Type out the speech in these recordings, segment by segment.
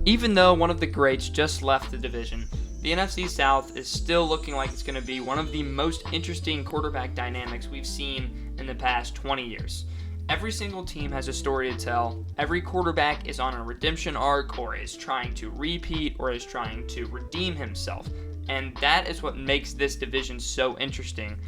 Even though one of the greats just left the division, the NFC South is still looking like it's going to be one of the most interesting quarterback dynamics we've seen in the past 20 years. Every single team has a story to tell. Every quarterback is on a redemption arc or is trying to repeat or is trying to redeem himself. And that is what makes this division so interesting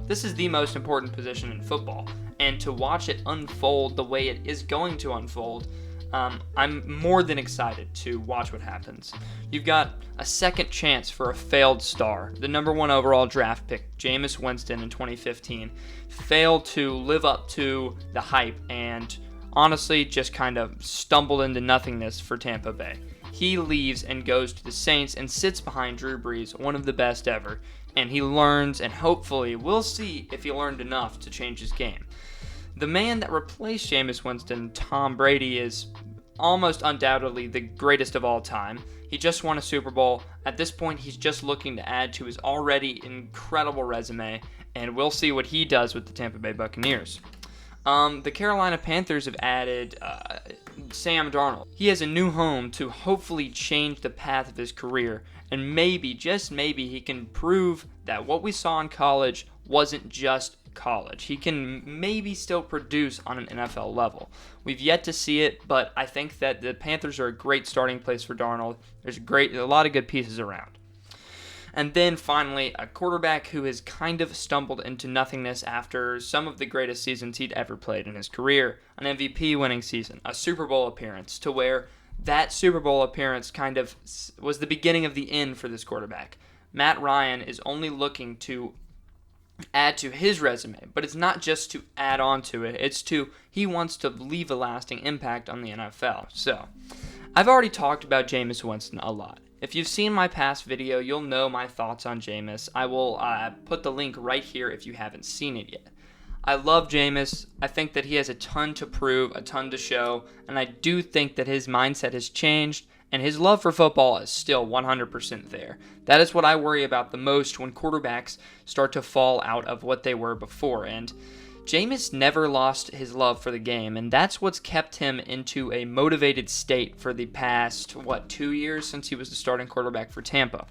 this is the most important position in football. And to watch it unfold the way it is going to unfold, I'm more than excited to watch what happens. You've got a second chance for a failed star. The number 1 overall draft pick, Jameis Winston in 2015, failed to live up to the hype and honestly just kind of stumbled into nothingness for Tampa Bay. He leaves and goes to the Saints and sits behind Drew Brees, one of the best ever, and he learns, and hopefully we'll see if he learned enough to change his game. The man that replaced Jameis Winston, Tom Brady, is almost undoubtedly the greatest of all time. He just won a Super Bowl. At this point, he's just looking to add to his already incredible resume, and we'll see what he does with the Tampa Bay Buccaneers. The Carolina Panthers have added Sam Darnold. He has a new home to hopefully change the path of his career, and maybe, just maybe, he can prove that what we saw in college wasn't just college. He can maybe still produce on an NFL level. We've yet to see it, but I think that the Panthers are a great starting place for Darnold. There's a lot of good pieces around. And then finally, a quarterback who has kind of stumbled into nothingness after some of the greatest seasons he'd ever played in his career. An MVP winning season, a Super Bowl appearance, to where that Super Bowl appearance kind of was the beginning of the end for this quarterback. Matt Ryan is only looking to add to his resume, but it's not just to add on to it, he wants to leave a lasting impact on the NFL. So, I've already talked about Jameis Winston a lot. If you've seen my past video, you'll know my thoughts on Jameis. I will put the link right here if you haven't seen it yet. I love Jameis. I think that he has a ton to prove, a ton to show, and I do think that his mindset has changed, and his love for football is still 100% there. That is what I worry about the most when quarterbacks start to fall out of what they were before, and Jameis never lost his love for the game, and that's what's kept him into a motivated state for the past, 2 years since he was the starting quarterback for Tampa.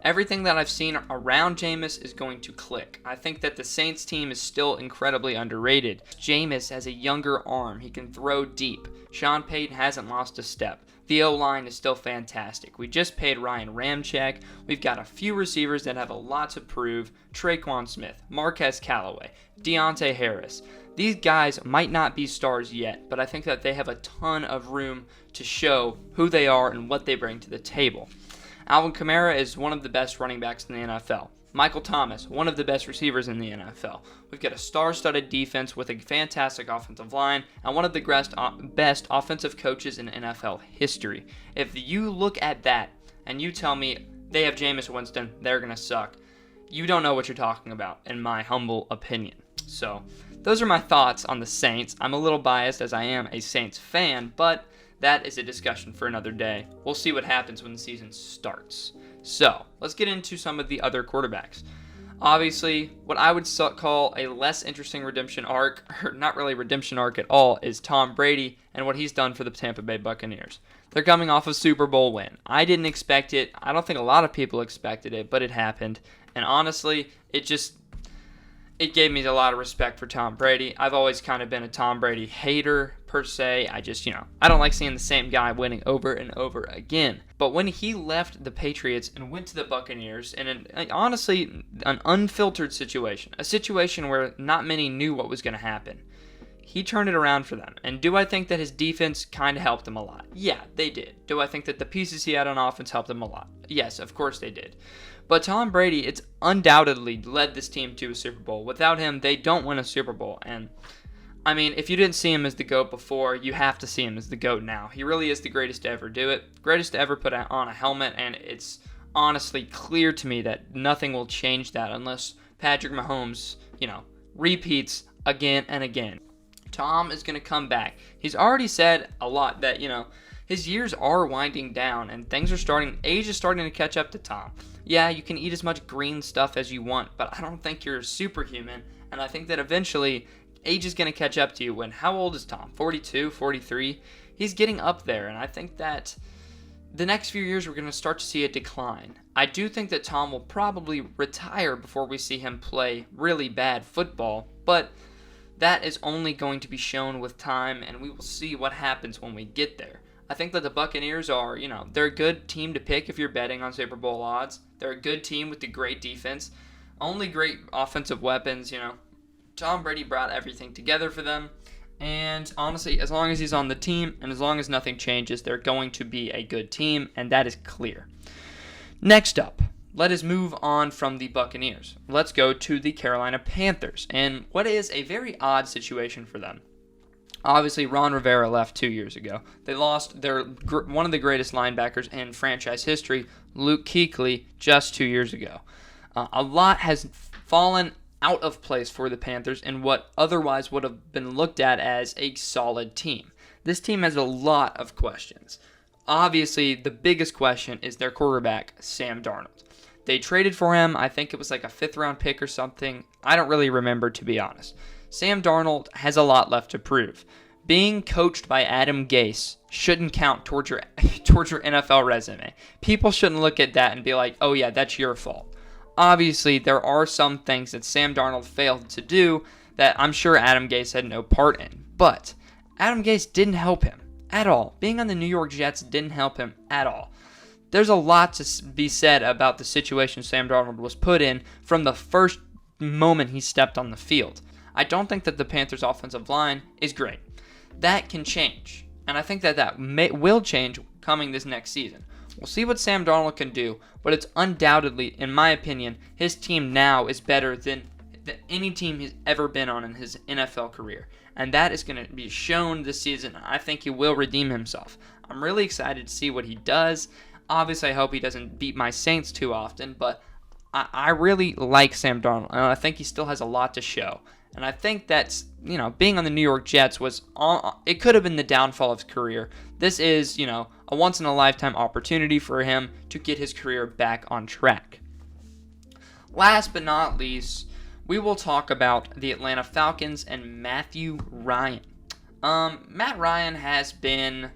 Everything that I've seen around Jameis is going to click. I think that the Saints team is still incredibly underrated. Jameis has a younger arm. He can throw deep. Sean Payton hasn't lost a step. The O-line is still fantastic. We just paid Ryan Ramczyk. We've got a few receivers that have a lot to prove. Traquan Smith, Marquez Callaway, Deontay Harris. These guys might not be stars yet, but I think that they have a ton of room to show who they are and what they bring to the table. Alvin Kamara is one of the best running backs in the NFL. Michael Thomas, one of the best receivers in the NFL. We've got a star-studded defense with a fantastic offensive line and one of the best offensive coaches in NFL history. If you look at that and you tell me they have Jameis Winston, they're going to suck, you don't know what you're talking about, in my humble opinion. So, those are my thoughts on the Saints. I'm a little biased as I am a Saints fan, but that is a discussion for another day. We'll see what happens when the season starts. So, let's get into some of the other quarterbacks. Obviously, what I would call a less interesting redemption arc, or not really redemption arc at all, is Tom Brady and what he's done for the Tampa Bay Buccaneers. They're coming off a Super Bowl win. I didn't expect it. I don't think a lot of people expected it, but it happened. And honestly, it gave me a lot of respect for Tom Brady. I've always kind of been a Tom Brady hater, per se. I don't like seeing the same guy winning over and over again. But when he left the Patriots and went to the Buccaneers in honestly an unfiltered situation, a situation where not many knew what was going to happen, he turned it around for them. And do I think that his defense kind of helped him a lot? Yeah, they did. Do I think that the pieces he had on offense helped him a lot? Yes, of course they did. But Tom Brady, it's undoubtedly led this team to a Super Bowl. Without him, they don't win a Super Bowl. And, I mean, if you didn't see him as the GOAT before, you have to see him as the GOAT now. He really is the greatest to ever do it. Greatest to ever put on a helmet, and it's honestly clear to me that nothing will change that unless Patrick Mahomes, repeats again and again. Tom is going to come back. He's already said a lot that, his years are winding down and age is starting to catch up to Tom. Yeah, you can eat as much green stuff as you want, but I don't think you're superhuman, and I think that eventually age is going to catch up to you. How old is Tom? 42, 43? he's getting up there, and I think that the next few years we're going to start to see a decline. I do think that Tom will probably retire before we see him play really bad football, but that is only going to be shown with time, and we will see what happens when we get there. I think that the Buccaneers are, they're a good team to pick if you're betting on Super Bowl odds. They're a good team with a great defense, only great offensive weapons. Tom Brady brought everything together for them. And honestly, as long as he's on the team and as long as nothing changes, they're going to be a good team, and that is clear. Next up, let us move on from the Buccaneers. Let's go to the Carolina Panthers, and what is a very odd situation for them. Obviously, Ron Rivera left 2 years ago. They lost one of the greatest linebackers in franchise history, Luke Kuechly, just 2 years ago. A lot has fallen out of place for the Panthers in what otherwise would have been looked at as a solid team. This team has a lot of questions. Obviously, the biggest question is their quarterback, Sam Darnold. They traded for him. I think it was like a 5th-round pick or something. I don't really remember, to be honest. Sam Darnold has a lot left to prove. Being coached by Adam Gase shouldn't count towards your NFL resume. People shouldn't look at that and be like, oh yeah, that's your fault. Obviously, there are some things that Sam Darnold failed to do that I'm sure Adam Gase had no part in. But Adam Gase didn't help him at all. Being on the New York Jets didn't help him at all. There's a lot to be said about the situation Sam Darnold was put in from the first moment he stepped on the field. I don't think that the Panthers' offensive line is great. That can change, and I think that will change coming this next season. We'll see what Sam Darnold can do, but it's undoubtedly, in my opinion, his team now is better than any team he's ever been on in his NFL career. And that is going to be shown this season. I think he will redeem himself. I'm really excited to see what he does. Obviously, I hope he doesn't beat my Saints too often, but I really like Sam Darnold, and I think he still has a lot to show. And I think that's, being on the New York Jets it could have been the downfall of his career. This is, a once-in-a-lifetime opportunity for him to get his career back on track. Last but not least, we will talk about the Atlanta Falcons and Matthew Ryan. Matt Ryan has been,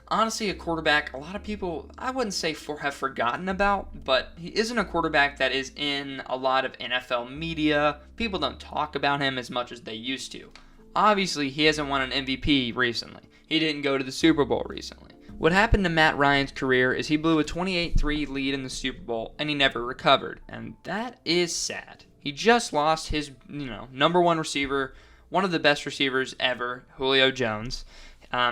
honestly, a quarterback a lot of people, I wouldn't say have forgotten about, but he isn't a quarterback that is in a lot of NFL media. People don't talk about him as much as they used to. Obviously, he hasn't won an MVP recently. He didn't go to the Super Bowl recently. What happened to Matt Ryan's career is he blew a 28-3 lead in the Super Bowl, and he never recovered, and that is sad. He just lost his, number one receiver, one of the best receivers ever, Julio Jones.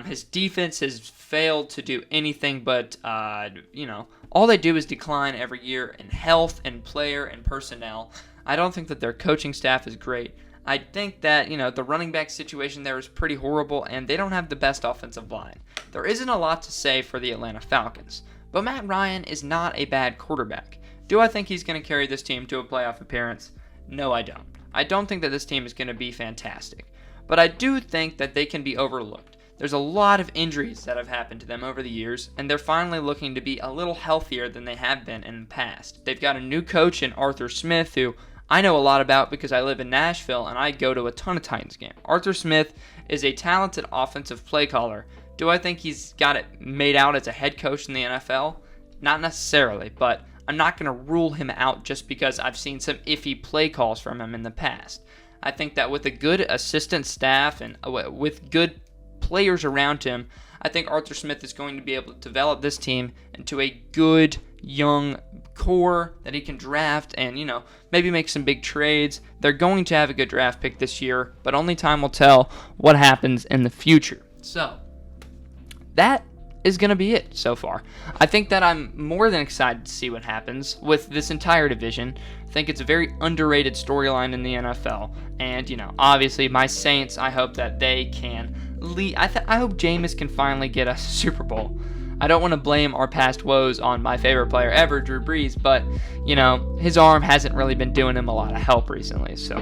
His defense has failed to do anything but, all they do is decline every year in health and player and personnel. I don't think that their coaching staff is great. I think that, the running back situation there is pretty horrible, and they don't have the best offensive line. There isn't a lot to say for the Atlanta Falcons, but Matt Ryan is not a bad quarterback. Do I think he's going to carry this team to a playoff appearance? No, I don't. I don't think that this team is going to be fantastic, but I do think that they can be overlooked. There's a lot of injuries that have happened to them over the years, and they're finally looking to be a little healthier than they have been in the past. They've got a new coach in Arthur Smith, who I know a lot about because I live in Nashville and I go to a ton of Titans games. Arthur Smith is a talented offensive play caller. Do I think he's got it made out as a head coach in the NFL? Not necessarily, but I'm not going to rule him out just because I've seen some iffy play calls from him in the past. I think that with a good assistant staff and with good players around him, I think Arthur Smith is going to be able to develop this team into a good young core that he can draft and, maybe make some big trades. They're going to have a good draft pick this year, but only time will tell what happens in the future. So, that is going to be it so far. I think that I'm more than excited to see what happens with this entire division. I think it's a very underrated storyline in the NFL. And, obviously my Saints, I hope that they can lead. I hope Jameis can finally get us a Super Bowl. I don't want to blame our past woes on my favorite player ever, Drew Brees, but, his arm hasn't really been doing him a lot of help recently. So,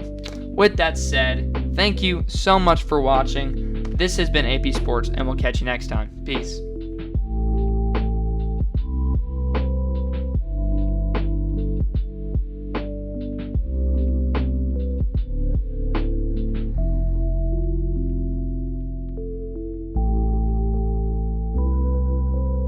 with that said, thank you so much for watching. This has been AP Sports, and we'll catch you next time. Peace.